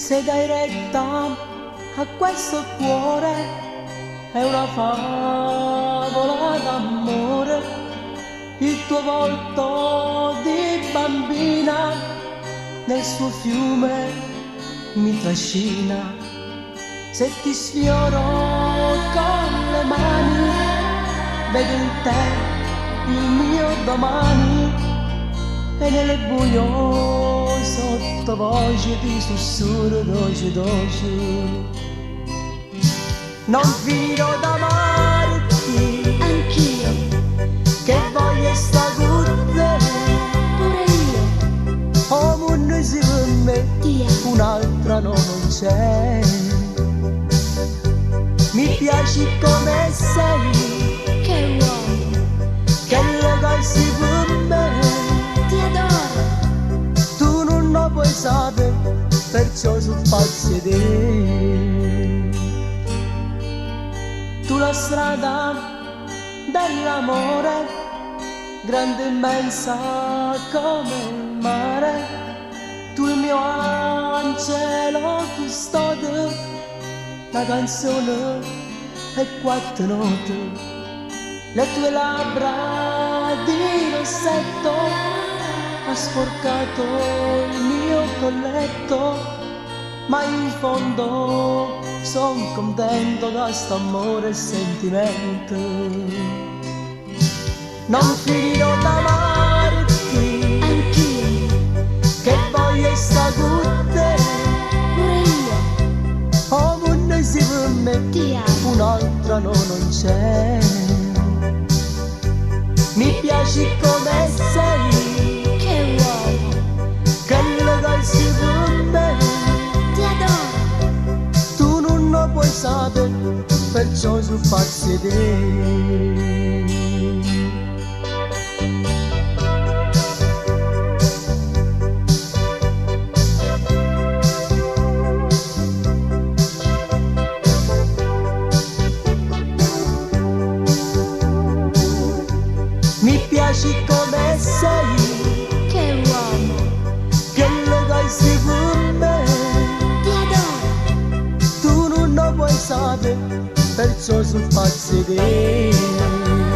Se dai retta a questo cuore è una favola d'amore, il tuo volto di bambina nel suo fiume mi trascina. Se ti sfioro con le mani, vedo in te il mio domani, e nel buio sottovoce ti sussurro doce doce. Non finirò d'amarti, Anch'io, che voglia sta con te, pure io, oh mondo si per me, ti amo. un'altra no non c'è. Mi piaci come sei, Che uomo, che legal si per me, ti adoro, tu non lo puoi sapere, perciò su pazzi di te. Tu la strada dell'amore, grande e immensa come il mare, tu il mio angelo custode, la canzone e quattro note, le tue labbra di rossetto ha sporcato il mio colletto, ma in fondo son contento da st'amore e sentimento. Non finirò d'amarti, anch'io, che voglia sta con te, pure io, oh mondo si per me, ti amo. un'altra no non c'è. Mi piaci come sei, Che uomo, che legal si per me, ti adoro, tu non lo puoi sapere, perciò su pazzi di te. Mi piaci come sei, che uomo, che legal si per me, ti adoro, tu non lo puoi sapere, perciò su pazzi di te.